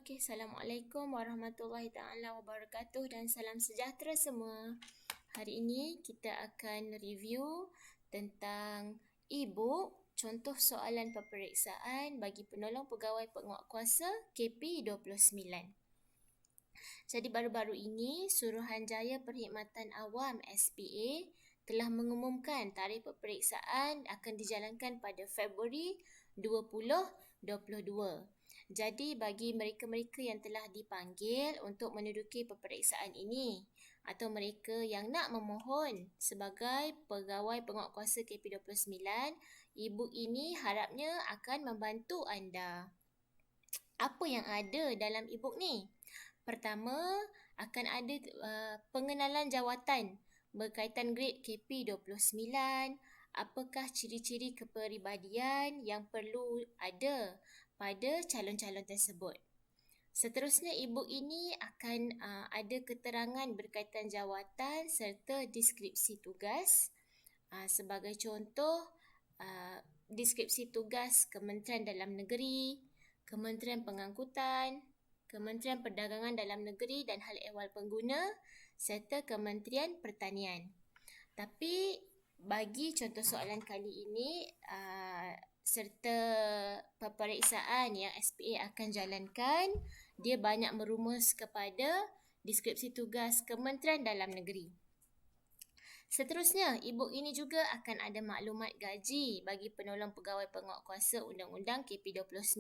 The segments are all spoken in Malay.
Okey, Assalamualaikum warahmatullahi taala wabarakatuh dan salam sejahtera semua. Hari ini kita akan review tentang e-book contoh soalan peperiksaan bagi penolong pegawai penguatkuasa KP29. Jadi baru-baru ini Suruhanjaya Perkhidmatan Awam SPA telah mengumumkan tarikh peperiksaan akan dijalankan pada Februari 2022. Jadi bagi mereka-mereka yang telah dipanggil untuk menduduki peperiksaan ini atau mereka yang nak memohon sebagai pegawai penguatkuasa KP29, e-book ini harapnya akan membantu anda. Apa yang ada dalam e-book ni? Pertama, akan ada pengenalan jawatan berkaitan grade KP29, apakah ciri-ciri kepribadian yang perlu ada pada calon-calon tersebut. Seterusnya, e-book ini akan ada keterangan berkaitan jawatan serta deskripsi tugas. Sebagai contoh, deskripsi tugas Kementerian Dalam Negeri, Kementerian Pengangkutan, Kementerian Perdagangan Dalam Negeri dan Hal Ehwal Pengguna serta Kementerian Pertanian. Tapi bagi contoh soalan kali ini serta peperiksaan yang SPA akan jalankan, dia banyak merumus kepada deskripsi tugas Kementerian Dalam Negeri. Seterusnya, e-book ini juga akan ada maklumat gaji bagi penolong pegawai penguatkuasa Undang-Undang KP29.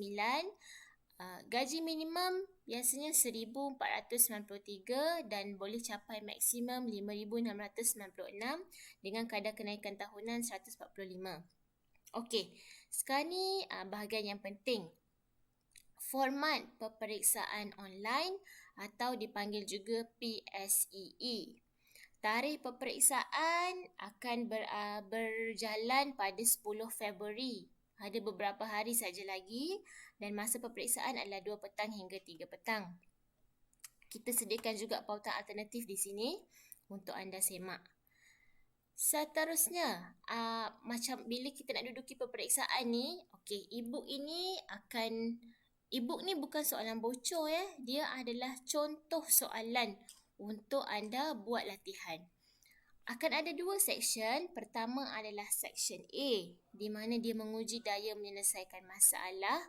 Gaji minimum biasanya RM1,493 dan boleh capai maksimum RM5,696 dengan kadar kenaikan tahunan 145. Okey, sekarang ni bahagian yang penting. Format peperiksaan online atau dipanggil juga PSEE. Tarikh peperiksaan akan berjalan pada 10 Februari. Ada beberapa hari saja lagi dan masa peperiksaan adalah 2 petang hingga 3 petang. Kita sediakan juga pautan alternatif di sini untuk anda semak. Seterusnya, macam bila kita nak duduki peperiksaan ni, okey, e-book ni bukan soalan bocor ya. Dia adalah contoh soalan untuk anda buat latihan. Akan ada 2 seksyen. Pertama adalah seksyen A di mana dia menguji daya menyelesaikan masalah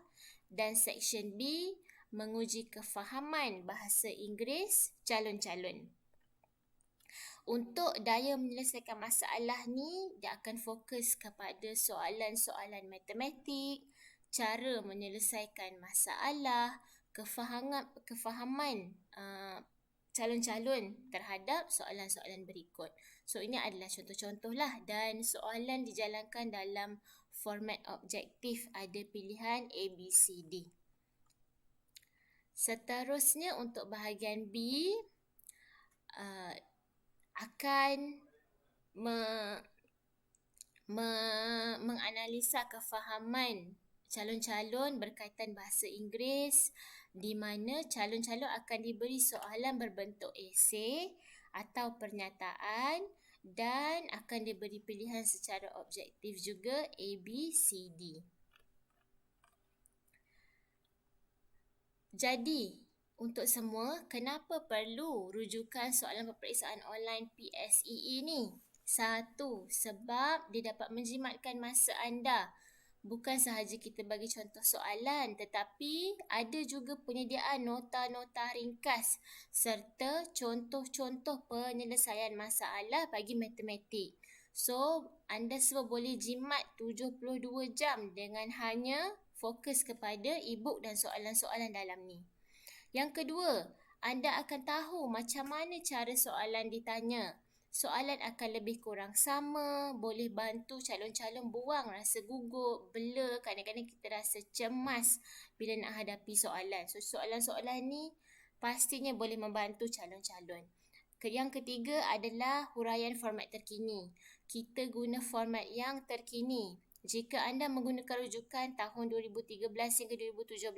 dan seksyen B menguji kefahaman bahasa Inggeris calon-calon. Untuk daya menyelesaikan masalah ni, dia akan fokus kepada soalan-soalan matematik, cara menyelesaikan masalah, kefahaman calon-calon terhadap soalan-soalan berikut. So ini adalah contoh-contoh lah dan soalan dijalankan dalam format objektif, ada pilihan A, B, C, D. Seterusnya untuk bahagian B akan menganalisa kefahaman calon-calon berkaitan bahasa Inggeris di mana calon-calon akan diberi soalan berbentuk esei atau pernyataan dan akan diberi pilihan secara objektif juga A, B, C, D. Jadi, untuk semua, kenapa perlu rujukan soalan peperiksaan online PSEE ni? 1. Sebab dia dapat menjimatkan masa anda. Bukan sahaja kita bagi contoh soalan, tetapi ada juga penyediaan nota-nota ringkas serta contoh-contoh penyelesaian masalah bagi matematik. So, anda semua boleh jimat 72 jam dengan hanya fokus kepada e-book dan soalan-soalan dalam ni. Yang kedua, anda akan tahu macam mana cara soalan ditanya. Soalan akan lebih kurang sama, boleh bantu calon-calon buang rasa gugup, bela, kadang-kadang kita rasa cemas bila nak hadapi soalan. So, soalan-soalan ni pastinya boleh membantu calon-calon. Yang ketiga adalah huraian format terkini. Kita guna format yang terkini. Jika anda menggunakan rujukan tahun 2013 hingga 2017,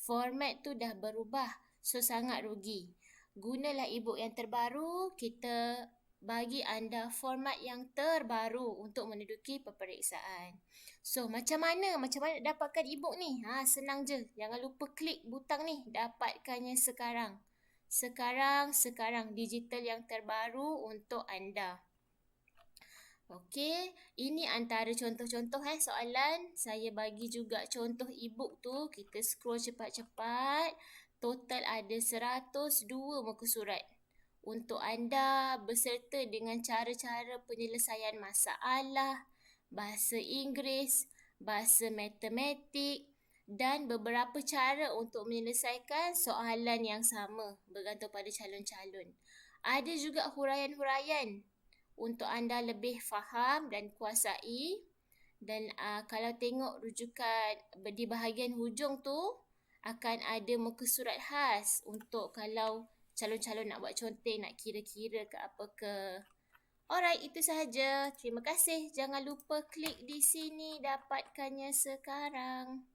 format tu dah berubah. So, sangat rugi. Gunalah e-book yang terbaru, kita bagi anda format yang terbaru untuk menduduki peperiksaan. So, macam mana nak dapatkan e-book ni? Senang je. Jangan lupa klik butang ni, dapatkannya sekarang. Sekarang digital yang terbaru untuk anda. Okey, ini antara contoh-contoh soalan. Saya bagi juga contoh e-book tu. Kita scroll cepat-cepat. Total ada 102 muka surat untuk anda beserta dengan cara-cara penyelesaian masalah, bahasa Inggeris, bahasa matematik dan beberapa cara untuk menyelesaikan soalan yang sama bergantung pada calon-calon. Ada juga huraian-huraian untuk anda lebih faham dan kuasai. Dan kalau tengok rujukan di bahagian hujung tu, akan ada muka surat khas untuk kalau calon-calon nak buat conteng, nak kira-kira ke apa ke. Alright, itu sahaja. Terima kasih. Jangan lupa klik di sini, dapatkannya sekarang.